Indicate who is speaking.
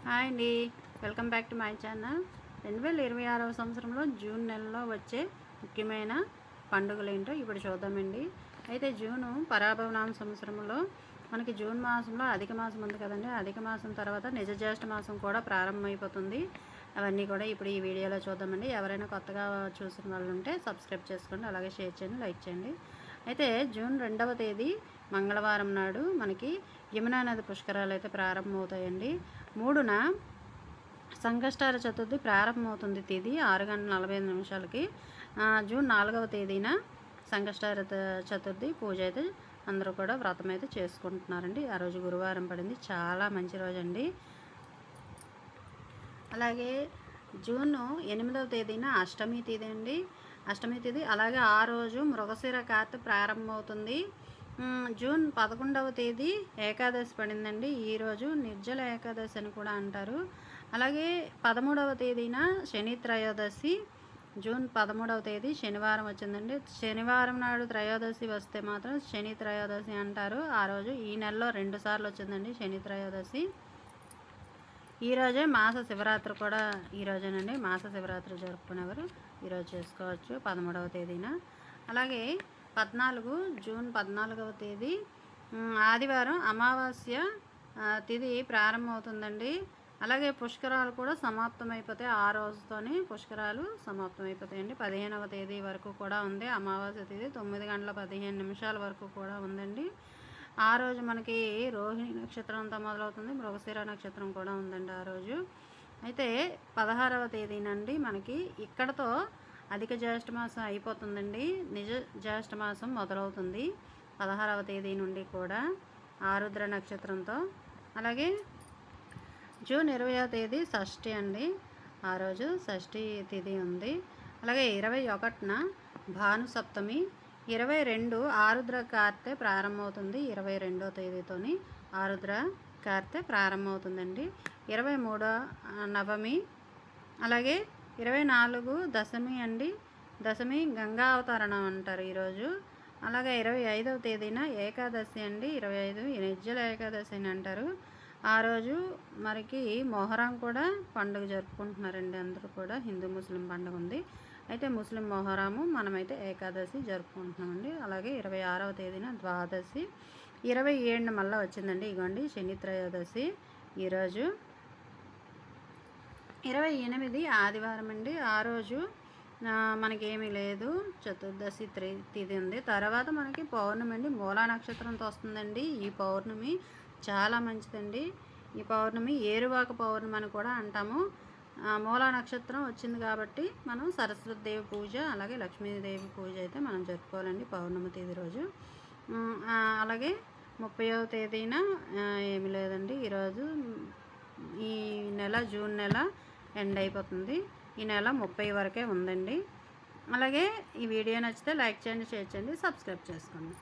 Speaker 1: Hi అండి, welcome back to my channel. 2026వ సంవత్సరంలో జూన్ నెలలో వచ్చే ముఖ్యమైన పండుగలు ఏంటో ఇప్పుడు చూద్దామండి. అయితే జూను పరాభవనామ సంవత్సరంలో మనకి జూన్ మాసంలో అధిక మాసం ఉంది కదండి. అధిక మాసం తర్వాత నిజ జ్యేష్ఠ మాసం కూడా ప్రారంభమైపోతుంది. అవన్నీ కూడా ఇప్పుడు ఈ వీడియోలో చూద్దామండి. ఎవరైనా కొత్తగా చూసిన వాళ్ళు ఉంటే సబ్స్క్రైబ్ చేసుకోండి, అలాగే షేర్ చేయండి, లైక్ చేయండి. అయితే జూన్ 2వ తేదీ మంగళవారం నాడు మనకి యమునా నది పుష్కరాలు అయితే ప్రారంభమవుతాయండి. 3న సంకష్టార చతుర్థి ప్రారంభమవుతుంది. తేదీ 6:45 జూన్ 4వ తేదీన సంకష్టార చతుర్థి పూజ అయితే అందరూ కూడా వ్రతం అయితే చేసుకుంటున్నారండి. ఆ రోజు గురువారం పడింది, చాలా మంచి రోజు అండి. అలాగే జూన్ 8వ తేదీన అష్టమి తేదీ అండి. అష్టమి తేదీ అలాగే ఆ రోజు మృగశిర కార్తె ప్రారంభమవుతుంది. జూన్ 11వ తేదీ ఏకాదశి పడిందండి. ఈరోజు నిర్జల ఏకాదశి అని కూడా అంటారు. అలాగే 13వ తేదీన శని త్రయోదశి. జూన్ 13వ తేదీ శనివారం వచ్చిందండి. శనివారం నాడు త్రయోదశి వస్తే మాత్రం శని త్రయోదశి అంటారు. ఆ రోజు ఈ నెలలో 2 సార్లు వచ్చిందండి శని త్రయోదశి. ఈరోజే మాస శివరాత్రి కూడా ఈరోజేనండి. మాస శివరాత్రి జరుపుకునేవారు ఈరోజు చేసుకోవచ్చు 13వ తేదీన. అలాగే జూన్ 14వ తేదీ ఆదివారం అమావాస్య తిథి ప్రారంభమవుతుందండి. అలాగే పుష్కరాలు కూడా సమాప్తమైపోతాయి. ఆ రోజుతోనే పుష్కరాలు సమాప్తమైపోతాయండి. 15వ తేదీ వరకు కూడా ఉంది అమావాస్య తిథి. 9:15 వరకు కూడా ఉందండి. ఆ రోజు మనకి రోహిణి నక్షత్రంతో మొదలవుతుంది. మృగశిర నక్షత్రం కూడా ఉందండి ఆ రోజు. అయితే 16వ తేదీనండి మనకి ఇక్కడతో అధిక జ్యేష్ఠ మాసం అయిపోతుందండి. నిజ జ్యేష్ఠ మాసం మొదలవుతుంది 16వ తేదీ నుండి కూడా ఆరుద్ర నక్షత్రంతో. అలాగే జూన్ 20వ తేదీ షష్ఠి అండి. ఆ రోజు షష్ఠి తిథి ఉంది. అలాగే 21న భాను సప్తమి. 22 ఆరుద్ర కార్తె ప్రారంభమవుతుంది. 22వ తేదీతోని ఆరుద్ర కార్తె ప్రారంభమవుతుందండి. 23 నవమి. అలాగే 24 దశమి అండి. దశమి గంగా అవతరణం అంటారు ఈరోజు. అలాగే 25వ తేదీన ఏకాదశి అండి. 25 నిర్జల ఏకాదశి అని అంటారు. ఆ రోజు మనకి మొహరం కూడా పండుగ జరుపుకుంటున్నారండి. అందరూ కూడా హిందూ ముస్లిం పండుగ ఉంది. అయితే ముస్లిం మొహరము, మనమైతే ఏకాదశి జరుపుకుంటున్నామండి. అలాగే 26వ తేదీన ద్వాదశి. 27న మళ్ళీ వచ్చిందండి ఇగోండి శని త్రయోదశి ఈరోజు. 28 ఆదివారం అండి. ఆ రోజు మనకేమీ లేదు, చతుర్దశి తిథి ఉంది. తర్వాత మనకి పౌర్ణమి అండి. మూలా నక్షత్రంతో వస్తుందండి. ఈ పౌర్ణమి చాలా మంచిదండి. ఈ పౌర్ణమి ఏరువాక పౌర్ణమి అని కూడా అంటాము. మూలా నక్షత్రం వచ్చింది కాబట్టి మనం సరస్వతీదేవి పూజ, అలాగే లక్ష్మీదేవి పూజ అయితే మనం జరుపుకోవాలండి పౌర్ణమి తేదీ రోజు. అలాగే 30వ తేదీన ఏమి లేదండి. ఈరోజు ఈ నెల జూన్ నెల ఎండ్ అయిపోతుంది. ఈ నెల 30 వరకే ఉందండి. అలాగే ఈ వీడియో నచ్చితే లైక్ చేయండి, షేర్ చేయండి, సబ్స్క్రైబ్ చేసుకోండి.